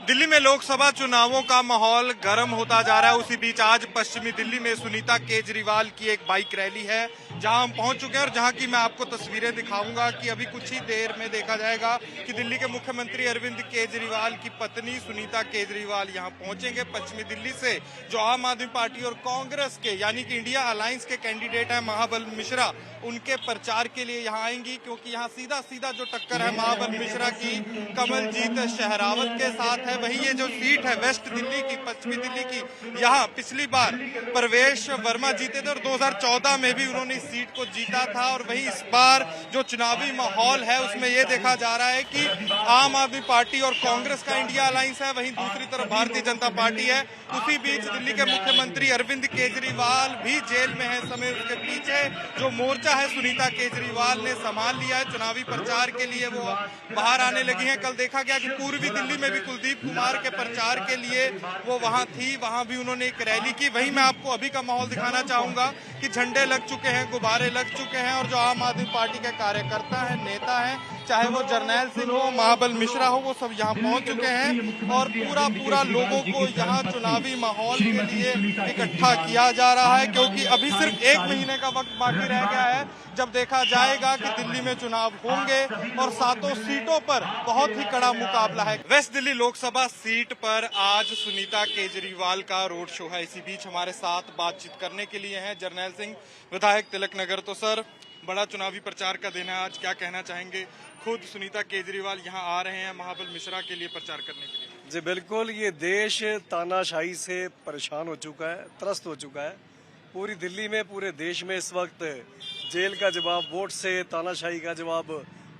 दिल्ली में लोकसभा चुनावों का माहौल गर्म होता जा रहा है। उसी बीच आज पश्चिमी दिल्ली में सुनीता केजरीवाल की एक बाइक रैली है, जहां हम पहुंच चुके हैं और जहां की मैं आपको तस्वीरें दिखाऊंगा कि अभी कुछ ही देर में देखा जाएगा कि दिल्ली के मुख्यमंत्री अरविंद केजरीवाल की पत्नी सुनीता केजरीवाल यहां पहुंचेंगे। पश्चिमी दिल्ली से जो आम आदमी पार्टी और कांग्रेस के यानी कि इंडिया अलायंस के कैंडिडेट है महाबल मिश्रा, उनके प्रचार के लिए यहाँ आएंगी, क्योंकि यहाँ सीधा सीधा जो टक्कर है महाबल मिश्रा की कमलजीत शेहरावत के साथ है। वही ये जो सीट है वेस्ट दिल्ली की, पश्चिमी दिल्ली की, यहाँ पिछली बार प्रवेश वर्मा जीते थे और 2014 में भी उन्होंने इस सीट को जीता था। और वही इस बार जो चुनावी माहौल है उसमें ये देखा जा रहा है कि आम आदमी पार्टी और कांग्रेस का इंडिया अलायंस है, वहीं दूसरी तरफ भारतीय जनता पार्टी है। उसी बीच दिल्ली के मुख्यमंत्री अरविंद केजरीवाल भी जेल में है समय, उसके पीछे जो मोर्चा है सुनीता केजरीवाल ने संभाल लिया है। चुनावी प्रचार के लिए वो बाहर आने लगी हैं। कल देखा गया कि पूर्वी दिल्ली में भी कुलदीप कुमार के प्रचार के लिए वो वहां थी, वहां भी उन्होंने एक रैली की। वहीं मैं आपको अभी का माहौल दिखाना चाहूंगा कि झंडे लग चुके हैं, गुब्बारे लग चुके हैं और जो आम आदमी पार्टी के कार्यकर्ता हैं, नेता हैं, चाहे वो जरनैल सिंह हो, महाबल मिश्रा हो, वो सब यहाँ पहुंच चुके हैं और पूरा लोगों को यहाँ चुनावी माहौल के लिए इकट्ठा किया जा रहा है, क्योंकि अभी सिर्फ 1 महीने का वक्त बाकी रह गया है जब देखा जाएगा कि दिल्ली में चुनाव होंगे और 7 सीटों पर बहुत ही कड़ा मुकाबला है। वेस्ट दिल्ली लोकसभा सीट पर आज सुनीता केजरीवाल का रोड शो है। इसी बीच हमारे साथ बातचीत करने के लिए हैं जरनैल सिंह, विधायक तिलक नगर। तो सर, बड़ा चुनावी प्रचार का दिन है आज, क्या कहना चाहेंगे? खुद सुनीता केजरीवाल यहाँ आ रहे हैं महाबल मिश्रा के लिए प्रचार करने के लिए। जी बिल्कुल, ये देश तानाशाही से परेशान हो चुका है, त्रस्त हो चुका है। पूरी दिल्ली में, पूरे देश में इस वक्त जेल का जवाब वोट से, तानाशाही का जवाब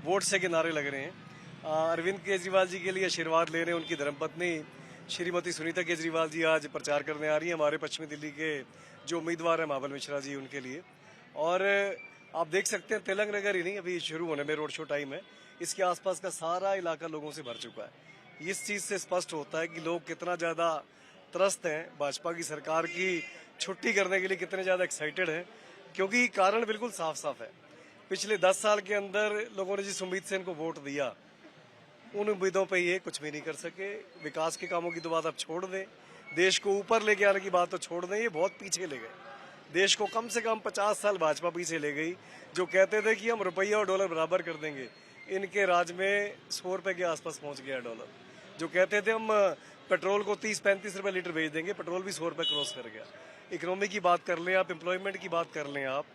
वोट से के नारे लग रहे हैं। अरविंद केजरीवाल जी के लिए आशीर्वाद ले रहे हैं उनकी धर्मपत्नी श्रीमती सुनीता केजरीवाल जी आज प्रचार करने आ रही है हमारे पश्चिमी दिल्ली के जो उम्मीदवार है महाबल मिश्रा जी, उनके लिए। और आप देख सकते हैं तिलक नगर ही नहीं, अभी शुरू होने में रोड शो टाइम है, इसके आसपास का सारा इलाका लोगों से भर चुका है। इस चीज से स्पष्ट होता है कि लोग कितना ज्यादा त्रस्त हैं, भाजपा की सरकार की छुट्टी करने के लिए कितने ज्यादा एक्साइटेड हैं, क्योंकि कारण बिल्कुल साफ साफ है। पिछले 10 साल के अंदर लोगों ने जिस उम्मीद से इनको वोट दिया, उन उम्मीदों पे ये कुछ भी नहीं कर सके। विकास के कामों की तो बात अब छोड़ दें, देश को ऊपर लेके आने की बात तो छोड़ दें, ये बहुत पीछे ले गए। देश को कम से कम 50 साल भाजपा पीछे ले गई। जो कहते थे कि हम रुपया और डॉलर बराबर कर देंगे, इनके राज में 100 रुपए के आसपास पहुंच गया डॉलर। जो कहते थे हम पेट्रोल को 30-35 रुपए लीटर बेच देंगे, पेट्रोल भी 100 रुपए क्रॉस कर गया। इकोनॉमी की बात कर लें आप, एम्प्लॉयमेंट की बात कर लें आप,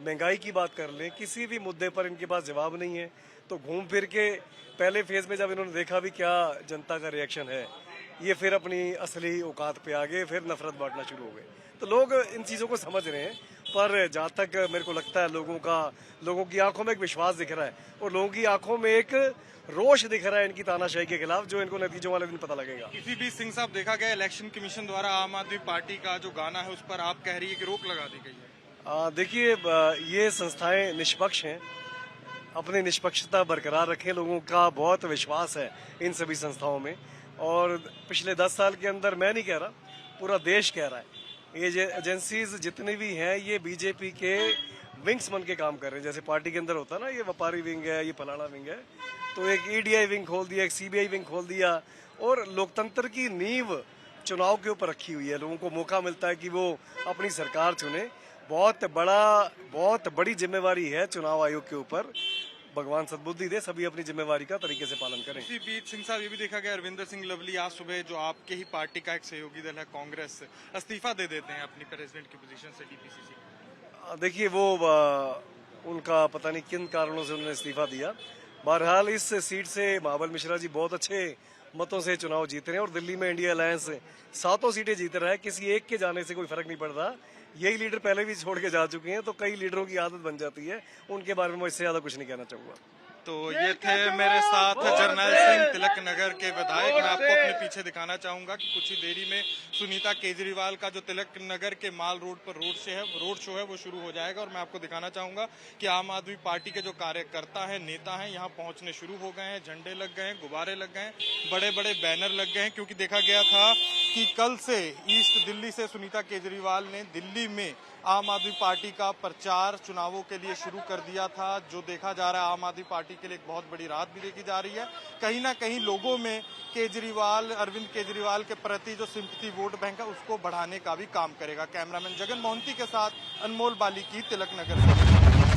महंगाई की बात कर लें, किसी भी मुद्दे पर इनके पास जवाब नहीं है। तो घूम फिर के पहले फेज में जब इन्होंने देखा भी क्या जनता का रिएक्शन है, ये फिर अपनी असली औकात पे आ गए, फिर नफरत बांटना शुरू हो गए। तो लोग इन चीज़ों को समझ रहे हैं, पर जहाँ तक मेरे को लगता है लोगों की आंखों में एक विश्वास दिख रहा है और लोगों की आंखों में एक रोष दिख रहा है इनकी तानाशाही के खिलाफ, जो इनको नतीजों वाले दिन पता लगेगा। इसी बीच सिंह साहब, देखा गया इलेक्शन कमीशन द्वारा आम आदमी पार्टी का जो गाना है उस पर आप कह रही है कि रोक लगा दी गई है। देखिए, ये संस्थाएं निष्पक्ष हैं, अपनी निष्पक्षता बरकरार रखें। लोगों का बहुत विश्वास है इन सभी संस्थाओं में। और पिछले 10 साल के अंदर मैं नहीं कह रहा, पूरा देश कह रहा है, ये एजेंसीज जितनी भी हैं ये बीजेपी के विंग्स बन के काम कर रहे हैं। जैसे पार्टी के अंदर होता है ना, ये व्यापारी विंग है, ये फलाना विंग है, तो एक ईडीआई विंग खोल दिया, एक सीबीआई विंग खोल दिया। और लोकतंत्र की नींव चुनाव के ऊपर रखी हुई है। लोगों को मौका मिलता है कि वो अपनी सरकार चुने। बहुत बड़ी जिम्मेवारी है चुनाव आयोग के ऊपर। भगवान सद्बुद्धि दे, सभी अपनी जिम्मेवारी का तरीके से पालन करें। इसी बीच सिंह साहब, ये भी देखा गया अरविंदर सिंह लवली आज सुबह, जो आपके ही पार्टी का एक सहयोगी दल है कांग्रेस, इस्तीफा दे देते हैं अपनी प्रेसिडेंट की पोजीशन से डीपीसीसी। देखिए, वो उनका पता नहीं किन कारणों से उन्होंने इस्तीफा दिया। बहरहाल इस सीट से महाबल मिश्रा जी बहुत अच्छे मतों से चुनाव जीत रहे हैं और दिल्ली में इंडिया अलायंस 7 सीटें जीत रहा है। किसी एक के जाने से कोई फर्क नहीं पड़ रहा। यही लीडर पहले भी छोड़ के जा चुके हैं, तो कई लीडरों की आदत बन जाती है, उनके बारे में मैं इससे ज्यादा कुछ नहीं कहना चाहूंगा। तो ये थे मेरे साथ जरनैल सिंह, तिलक नगर के विधायक। मैं आपको अपने पीछे दिखाना चाहूंगा कि कुछ ही देरी में सुनीता केजरीवाल का जो तिलक नगर के माल रोड पर रोड शो है वो शुरू हो जाएगा। और मैं आपको दिखाना चाहूंगा कि आम आदमी पार्टी के जो कार्यकर्ता हैं, नेता हैं, यहाँ पहुंचने शुरू हो गए हैं। झंडे लग गए हैं, गुब्बारे लग गए हैं, बड़े बड़े बैनर लग गए हैं, क्योंकि देखा गया था कि कल से ईस्ट दिल्ली से सुनीता केजरीवाल ने दिल्ली में आम आदमी पार्टी का प्रचार चुनावों के लिए शुरू कर दिया था। जो देखा जा रहा है आम आदमी पार्टी के लिए एक बहुत बड़ी राहत भी देखी जा रही है। कहीं ना कहीं लोगों में अरविंद केजरीवाल के प्रति जो सिंपैथी वोट बैंक है उसको बढ़ाने का भी काम करेगा। कैमरामैन जगन मोहंती के साथ अनमोल बाली की तिलक नगर से।